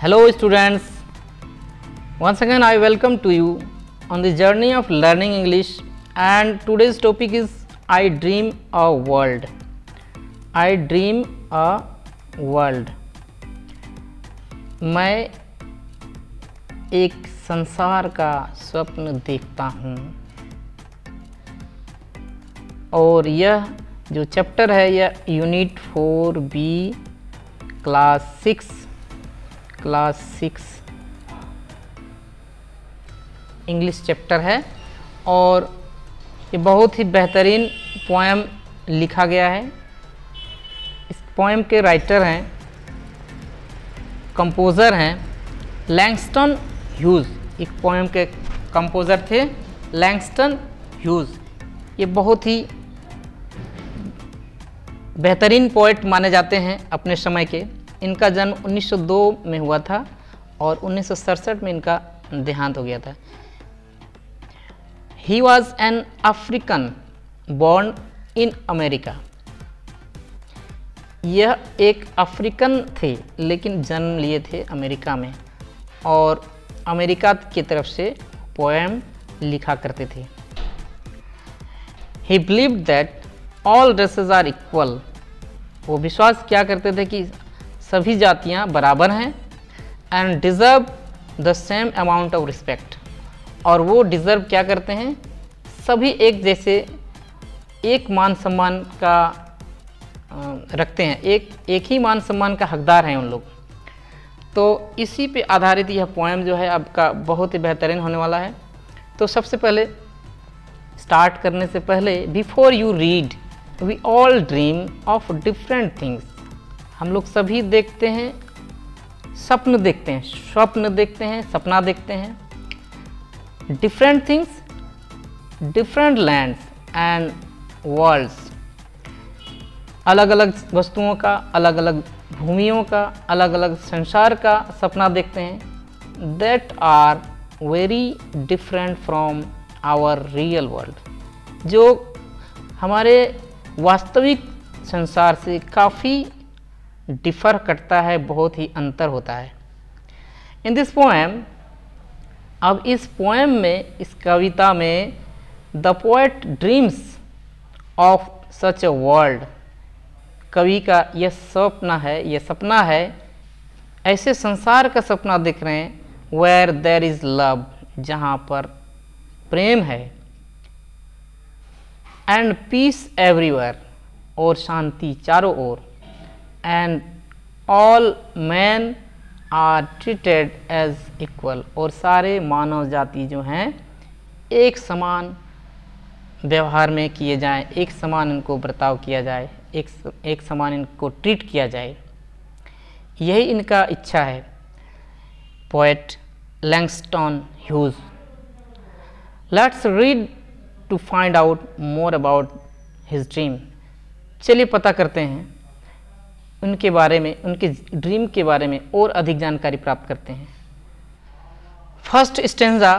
Hello students, once again I welcome to you on the journey of learning English, and today's topic is I dream a world. I dream a world. मैं एक संसार का स्वप्न देखता हूँ, और यह जो चैप्टर है यह unit 4B class 6 English chapter है। और ये बहुत ही बेहतरीन पोएम लिखा गया है। इस पोएम के राइटर हैं, कंपोज़र हैं लैंगस्टन ह्यूज। एक पोएम के कंपोज़र थे लैंगस्टन ह्यूज। ये बहुत ही बेहतरीन पोएट माने जाते हैं अपने समय के। इनका जन्म 1902 में हुआ था और 1967 में इनका देहांत हो गया था। He was an African born in America. यह एक अफ्रीकन थे लेकिन जन्म लिए थे अमेरिका में, और अमेरिका की तरफ से पोएम लिखा करते थे। He believed that all races are equal. वो विश्वास क्या करते थे कि सभी जातियां बराबर हैं, and deserve the same amount of respect. और वो डिज़र्व क्या करते हैं, सभी एक जैसे एक मान सम्मान का रखते हैं, एक ही मान सम्मान का हकदार हैं उन लोग। तो इसी पे आधारित यह पोएम जो है आपका बहुत ही बेहतरीन होने वाला है। तो सबसे पहले स्टार्ट करने से पहले, before you read, we all dream of different things. हम लोग सभी देखते हैं, स्वप्न देखते हैं, सपना देखते हैं। Different things, different lands and worlds. अलग अलग वस्तुओं का, अलग अलग भूमियों का, अलग अलग संसार का सपना देखते हैं। That are very different from our real world. जो हमारे वास्तविक संसार से काफ़ी डिफ़र करता है, बहुत ही अंतर होता है। इन दिस पोएम, अब इस पोएम में, इस कविता में, the poet dreams of such a world. कवि का यह सपना है, ऐसे संसार का सपना देख रहे हैं। वेयर देयर इज़ लव, जहाँ पर प्रेम है, एंड पीस एवरीवेयर, और शांति चारों ओर। And all man are treated as equal, और सारे मानव जाति जो हैं एक समान व्यवहार में किए जाएं, एक समान इनको बर्ताव किया जाए, एक समान इनको ट्रीट किया जाए। यही इनका इच्छा है, poet Langston Hughes. Let's read to find out more about his dream. चलिए पता करते हैं उनके बारे में, उनके ड्रीम के बारे में और अधिक जानकारी प्राप्त करते हैं। First stanza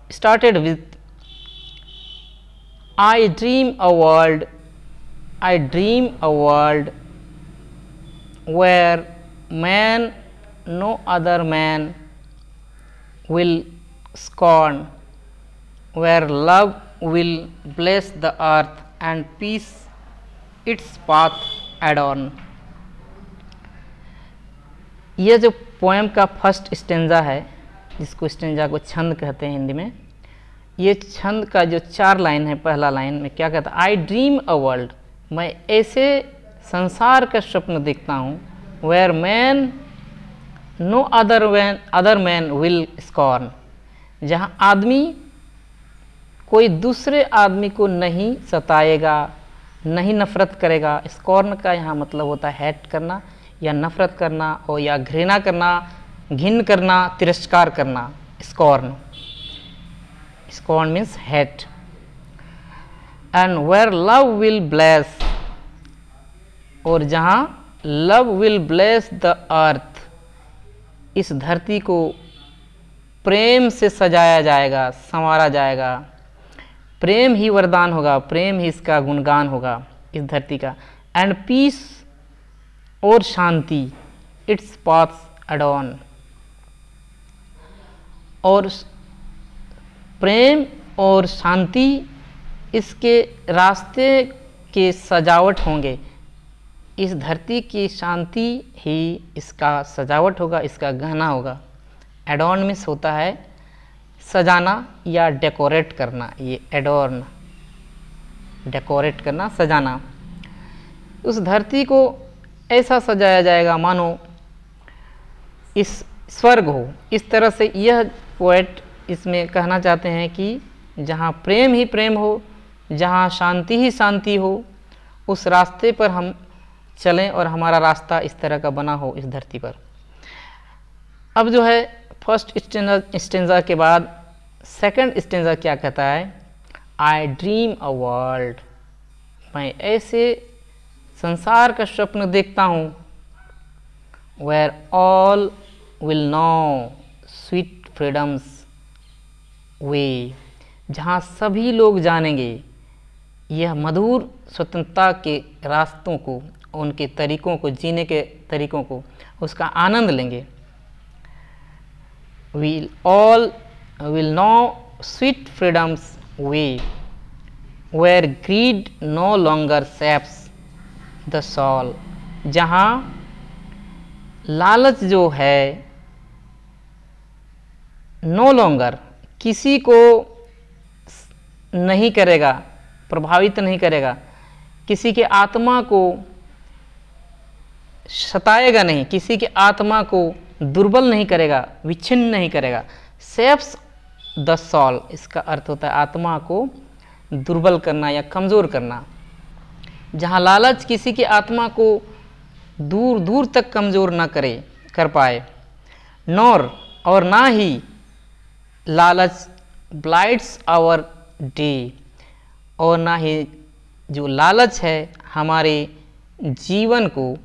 started with I dream a world where man no other man will scorn, where love will bless the earth and peace its path adorn। यह जो पोएम का फर्स्ट स्टेंजा है, जिसको स्टेंजा को छंद कहते हैं हिंदी में, ये छंद का जो 4 लाइन है, पहला लाइन में क्या कहता है, आई ड्रीम अ वर्ल्ड, मैं ऐसे संसार का स्वप्न देखता हूँ, where man no other man will scorn, जहाँ आदमी कोई दूसरे आदमी को नहीं सताएगा, नहीं नफरत करेगा। स्कॉर्न का यहाँ मतलब होता है हेट करना, या नफरत करना, और या घृणा करना, घिन करना, तिरस्कार करना। Scorn means hate. And where love will bless, और जहाँ love will bless the earth, इस धरती को प्रेम से सजाया जाएगा, संवारा जाएगा। प्रेम ही वरदान होगा, प्रेम ही इसका गुणगान होगा इस धरती का। एंड पीस और शांति, इट्स पाथ्स अडॉर्न, और प्रेम और शांति इसके रास्ते के सजावट होंगे। इस धरती की शांति ही इसका सजावट होगा, इसका गहना होगा। एडॉर्न मीन्स होता है सजाना या डेकोरेट करना, ये एडॉर्न, डेकोरेट करना, सजाना। उस धरती को ऐसा सजाया जाएगा मानो इस स्वर्ग हो। इस तरह से यह पोएट इसमें कहना चाहते हैं कि जहाँ प्रेम ही प्रेम हो, जहाँ शांति ही शांति हो, उस रास्ते पर हम चलें और हमारा रास्ता इस तरह का बना हो इस धरती पर। अब जो है फर्स्ट स्टेंजा के बाद सेकंड स्टेंजा क्या कहता है? आई ड्रीम अ वर्ल्ड, मैं ऐसे संसार का स्वप्न देखता हूँ, where all will know sweet freedom's way, जहाँ सभी लोग जानेंगे यह मधुर स्वतंत्रता के रास्तों को, उनके तरीकों को, जीने के तरीकों को, उसका आनंद लेंगे। We'll all will know sweet freedom's way, where greed no longer saps the soul, जहाँ लालच जो है नो लॉन्गर किसी को नहीं करेगा, प्रभावित नहीं करेगा, किसी के आत्मा को सताएगा नहीं, किसी के आत्मा को दुर्बल नहीं करेगा, विच्छिन्न नहीं करेगा। सेप्स द सोल, इसका अर्थ होता है आत्मा को दुर्बल करना या कमज़ोर करना। जहाँ लालच किसी की आत्मा को दूर दूर तक कमज़ोर ना कर पाए, नॉर और ना ही लालच ब्लाइट्स आवर डे, और ना ही जो लालच है हमारे जीवन को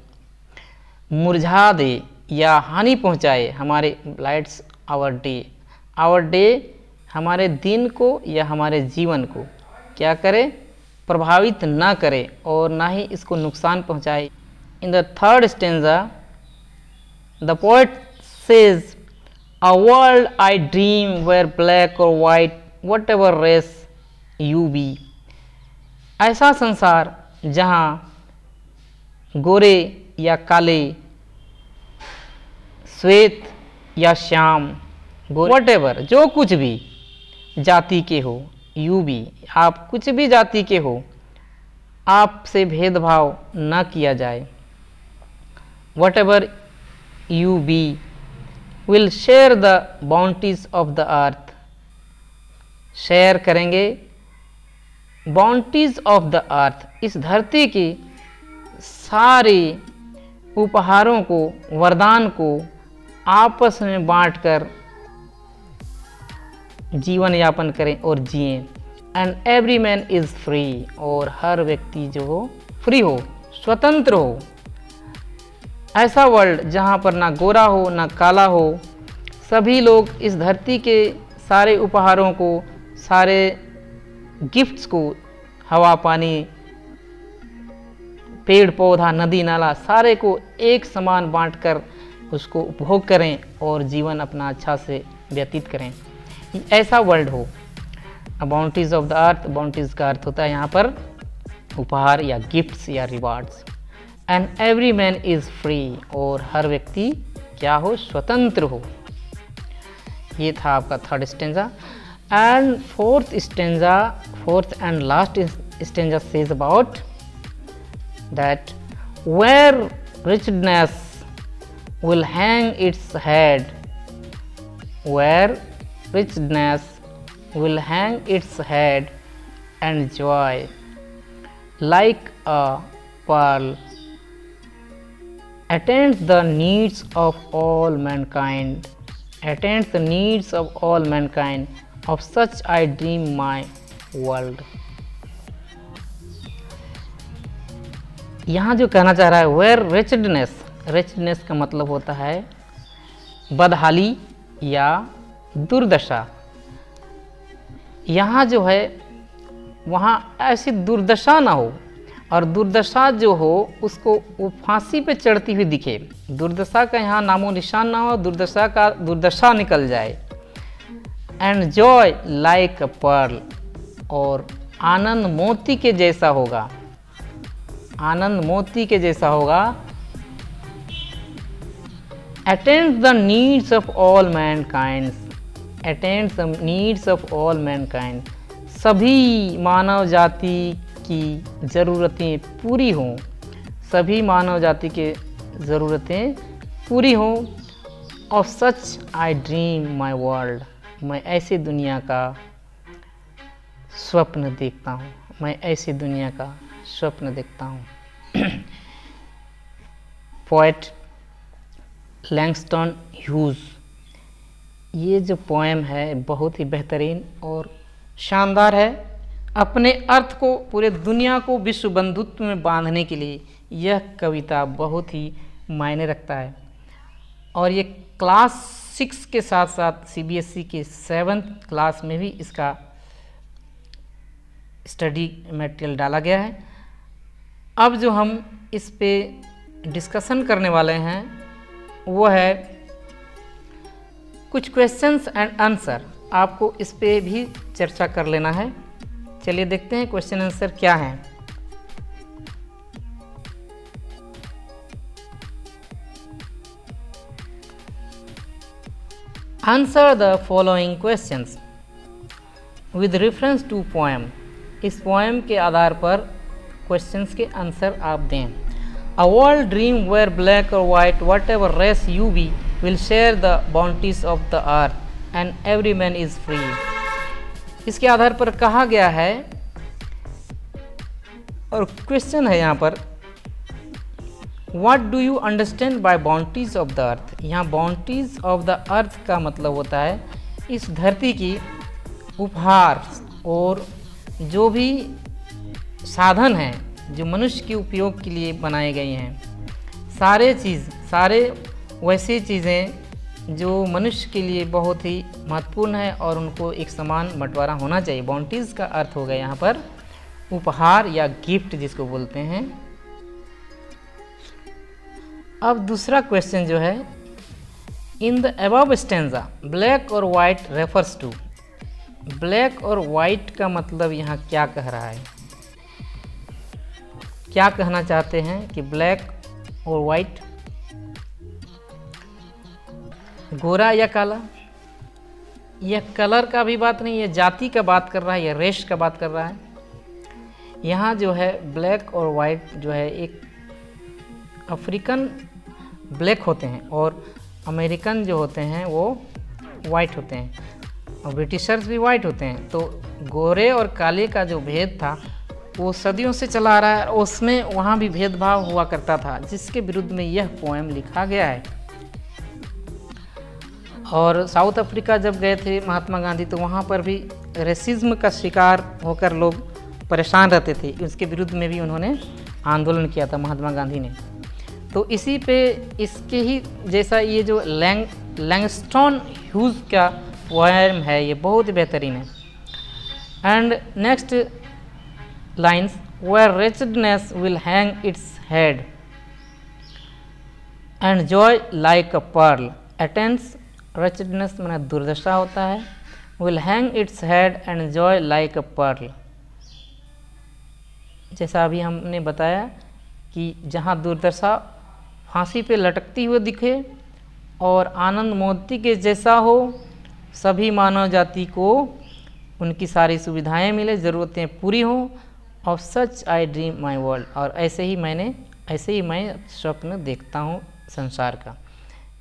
मुरझा दे या हानि पहुंचाए। हमारे ब्लाइट्स आवर डे हमारे दिन को या हमारे जीवन को क्या करे? प्रभावित ना करे और ना ही इसको नुकसान पहुंचाए। In the third stanza the poet says A world I dream where black or white, whatever race you be, ऐसा संसार जहाँ गोरे या काले, श्वेत या श्याम, whatever जो कुछ भी जाति के हो, you be आप कुछ भी जाति के हो, आपसे भेदभाव न किया जाए। Whatever you be will share the bounties of the earth, share करेंगे bounties of the earth, इस धरती के सारे उपहारों को, वरदान को आपस में बांटकर जीवन यापन करें और जिएं। And every man is free, और हर व्यक्ति जो हो फ्री हो, स्वतंत्र हो। ऐसा वर्ल्ड जहाँ पर ना गोरा हो ना काला हो, सभी लोग इस धरती के सारे उपहारों को, सारे गिफ्ट्स को, हवा पानी, पेड़ पौधा, नदी नाला, सारे को एक समान बांटकर उसको उपभोग करें और जीवन अपना अच्छा से व्यतीत करें। ऐसा वर्ल्ड हो। Bounties of the earth, bounties का अर्थ होता है यहाँ पर उपहार या गिफ्ट्स या rewards. And every man is free, और हर व्यक्ति क्या हो? स्वतंत्र हो। ये था आपका third stanza. And fourth and last stanza says about that where richness will hang its head, where richness will hang its head, and joy like a pearl attends the needs of all mankind, attends the needs of all mankind, of such I dream my world। यहाँ जो कहना चाह रहा है where richness का मतलब होता है बदहाली या दुर्दशा। यहाँ जो है वहाँ ऐसी दुर्दशा ना हो, और दुर्दशा जो हो उसको वो फांसी पे चढ़ती हुई दिखे, दुर्दशा का यहाँ नामो निशान ना हो, दुर्दशा निकल जाए। And joy like a pearl, और आनंद मोती के जैसा होगा, आनंद मोती के जैसा होगा। Attend the needs of all Mankind, attend the needs of all Mankind, सभी मानव जाति की ज़रूरतें पूरी हों, सभी मानव जाति के ज़रूरतें पूरी हों। Of such I dream my world, मैं ऐसी दुनिया का स्वप्न देखता हूँ, मैं ऐसी दुनिया का स्वप्न देखता हूँ। पोएट लैंगस्टन ह्यूज, ये जो पोएम है बहुत ही बेहतरीन और शानदार है। अपने अर्थ को पूरे दुनिया को विश्व बंधुत्व में बांधने के लिए यह कविता बहुत ही मायने रखता है। और ये क्लास 6 के साथ साथ CBSE के 7th क्लास में भी इसका स्टडी मटेरियल डाला गया है। अब जो हम इस पे डिस्कशन करने वाले हैं वो है कुछ क्वेश्चंस एंड आंसर, आपको इस पे भी चर्चा कर लेना है। चलिए देखते हैं क्वेश्चन आंसर क्या है। Answer the following questions with reference to poem, इस पोएम के आधार पर क्वेश्चंस के आंसर आप दें। A world dream where black और white whatever race you be will share the bounties of the earth and every man is free, इसके आधार पर कहा गया है। और क्वेश्चन है यहाँ पर what do undo understand by bounties of the अर्थ, यहाँ बाउंटीज ऑफ द अर्थ का मतलब होता है इस धरती की उपहार और जो भी साधन हैं जो मनुष्य के उपयोग के लिए बनाए गए हैं, सारे वैसी चीज़ें जो मनुष्य के लिए बहुत ही महत्वपूर्ण है और उनको एक समान बंटवारा होना चाहिए। बाउंटीज का अर्थ हो गया यहाँ पर उपहार या गिफ्ट जिसको बोलते हैं। अब दूसरा क्वेश्चन जो है, in the above stanza black और वाइट रेफर्स टू, ब्लैक और वाइट का मतलब यहाँ क्या कह रहा है, क्या कहना चाहते हैं कि ब्लैक और वाइट, गोरा या काला, यह कलर का भी बात नहीं, यह जाति का बात कर रहा है, यह रेस का बात कर रहा है। यहाँ जो है ब्लैक और वाइट जो है एक अफ्रीकन ब्लैक होते हैं और अमेरिकन जो होते हैं वो वाइट होते हैं और ब्रिटिशर्स भी वाइट होते हैं। तो गोरे और काले का जो भेद था वो सदियों से चला आ रहा है, उसमें वहाँ भी भेदभाव हुआ करता था जिसके विरुद्ध में यह पोएम लिखा गया है। और साउथ अफ्रीका जब गए थे महात्मा गांधी तो वहाँ पर भी रेसिज्म का शिकार होकर लोग परेशान रहते थे, उसके विरुद्ध में भी उन्होंने आंदोलन किया था महात्मा गांधी ने। तो इसी पे इसके ही जैसा ये जो लैंगस्टन ह्यूज का पोएम है ये बहुत बेहतरीन है। And next lines, where wretchedness will hang its head and joy like a pearl, अटेंस रेचडनेस माने दुर्दशा होता है, will hang its head and joy like a pearl, जैसा अभी हमने बताया कि जहाँ दुर्दशा फांसी पे लटकती हुई दिखे और आनंद मोती के जैसा हो, सभी मानव जाति को उनकी सारी सुविधाएं मिले, ज़रूरतें पूरी हों। Of such I dream my world, और ऐसे ही मैं स्वप्न देखता हूँ संसार का,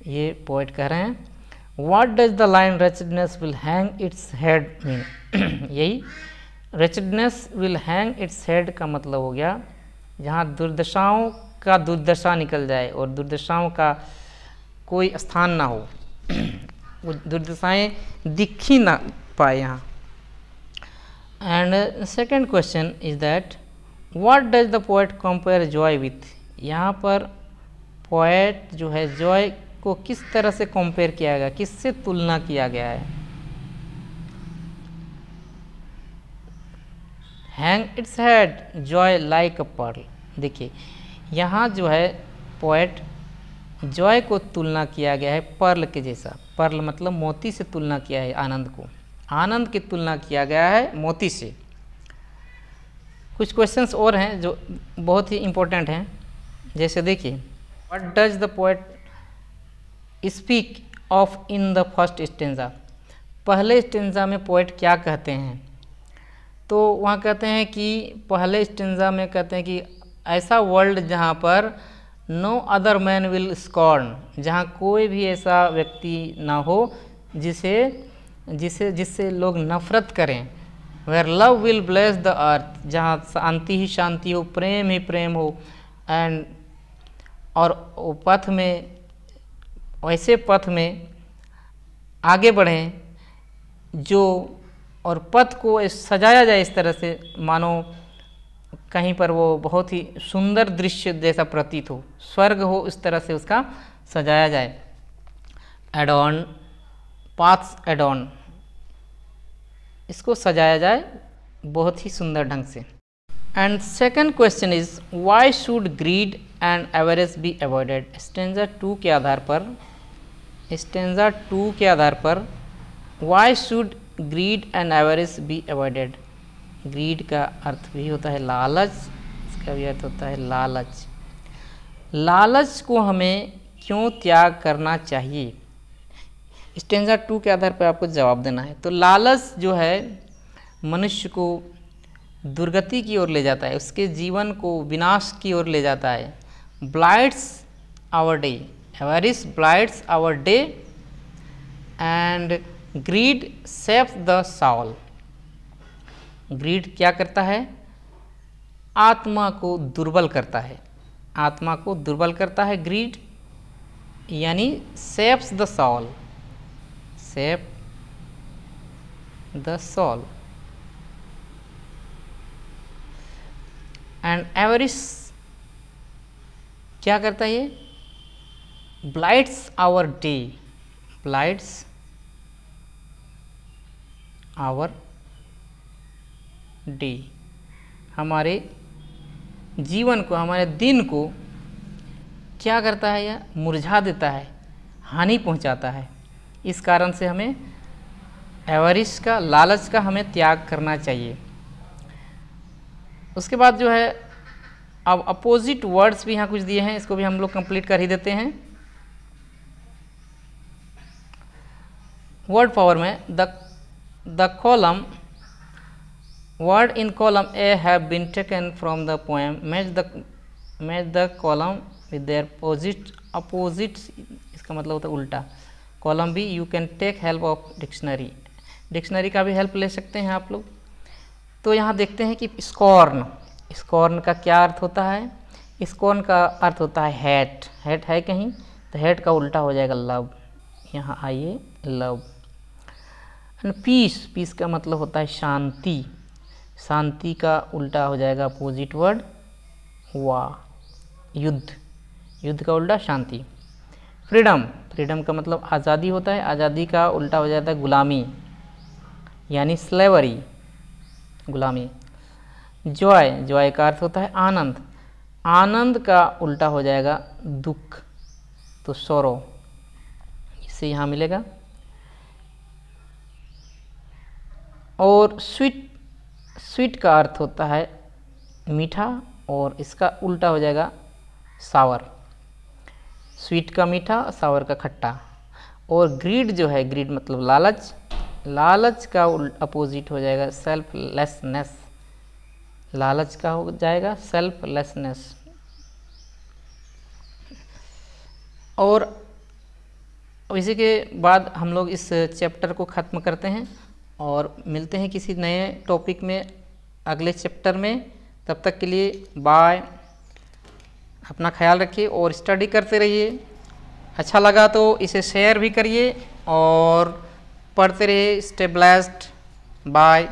ये पोएट कह रहे हैं। What does the line wretchedness will hang its head mean, यही wretchedness will hang its head का मतलब हो गया जहाँ दुर्दशाओं का दुर्दशा निकल जाए और दुर्दशाओं का कोई स्थान ना हो, वो दुर्दशाएं दिख ही ना पाए यहाँ। And second question is that what does the poet compare Joy with, यहाँ पर पोएट जो है जॉय को किस तरह से कंपेयर किया गया, किससे तुलना किया गया है। Hang its head joy like a pearl. देखिए यहाँ जो है पोएट जॉय को तुलना किया गया है पर्ल के जैसा। पर्ल मतलब मोती से तुलना किया है आनंद को, आनंद की तुलना किया गया है मोती से। कुछ क्वेश्चंस और हैं जो बहुत ही इम्पोर्टेंट हैं, जैसे देखिए what does the poet speak of in the first stanza. पहले स्टेंजा में पोएट क्या कहते हैं, तो वहाँ कहते हैं कि पहले स्टेंजा में कहते हैं कि ऐसा वर्ल्ड जहाँ पर no other man will scorn, जहाँ कोई भी ऐसा व्यक्ति ना हो जिससे लोग नफरत करें। Where love will bless the earth, जहाँ शांति ही शांति हो, प्रेम ही प्रेम हो। एंड और पथ में, वैसे पथ में आगे बढ़ें जो, और पथ को सजाया जाए इस तरह से मानो कहीं पर वो बहुत ही सुंदर दृश्य जैसा प्रतीत हो, स्वर्ग हो, इस तरह से उसका सजाया जाए। एडॉन, पाथ्स एडॉन, इसको सजाया जाए बहुत ही सुंदर ढंग से। And second question is why should greed and avarice be avoided. Stanza 2 के आधार पर, स्टेंजा 2 के आधार पर why should greed and avarice be avoided. Greed का अर्थ भी होता है लालच, इसका भी अर्थ होता है लालच। लालच को हमें क्यों त्याग करना चाहिए, स्टेंजा 2 के आधार पर आपको जवाब देना है। तो लालच जो है मनुष्य को दुर्गति की ओर ले जाता है, उसके जीवन को विनाश की ओर ले जाता है। Blights our day, avarice blights our day and greed saves the soul. Greed क्या करता है, आत्मा को दुर्बल करता है, आत्मा को दुर्बल करता है ग्रीड, यानी saves the soul, save the soul. And avarice क्या करता है, ये blights our day, blights our day, हमारे जीवन को, हमारे दिन को क्या करता है, यह मुरझा देता है, हानि पहुंचाता है। इस कारण से हमें एवरिस का, लालच का हमें त्याग करना चाहिए। उसके बाद जो है अब अपोजिट वर्ड्स भी यहाँ कुछ दिए हैं, इसको भी हम लोग कंप्लीट कर ही देते हैं। वर्ड पावर में the column word in column A have been taken from the poem, match the column with their opposites, इसका मतलब होता है उल्टा। Column B you can take help of dictionary, dictionary का भी हेल्प ले सकते हैं आप लोग। तो यहाँ देखते हैं कि स्कॉर्न, स्कॉर्न का क्या अर्थ होता है, स्कॉर्न का अर्थ होता है हेट, हेट है कहीं तो हेट का उल्टा हो जाएगा लव, यहाँ आइए लव। एंड पीस, पीस का मतलब होता है शांति, शांति का उल्टा हो जाएगा अपोजिट वर्ड वार, युद्ध, युद्ध का उल्टा शांति। फ्रीडम, फ्रीडम का मतलब आज़ादी होता है, आज़ादी का उल्टा हो जाता है गुलामी, यानी स्लेवरी, गुलामी। जॉय, जॉय का अर्थ होता है आनंद, आनंद का उल्टा हो जाएगा दुख, तो सोरो, इससे यहाँ मिलेगा। और स्वीट, स्वीट का अर्थ होता है मीठा और इसका उल्टा हो जाएगा सावर, स्वीट का मीठा, सावर का खट्टा। और ग्रीड जो है, ग्रीड मतलब लालच, लालच का अपोजिट हो जाएगा सेल्फलेसनेस, लालच का हो जाएगा सेल्फलेसनेस। और इसी के बाद हम लोग इस चैप्टर को ख़त्म करते हैं और मिलते हैं किसी नए टॉपिक में अगले चैप्टर में। तब तक के लिए बाय, अपना ख्याल रखिए और स्टडी करते रहिए। अच्छा लगा तो इसे शेयर भी करिए और पढ़ते रहिए। Stay blessed, bye.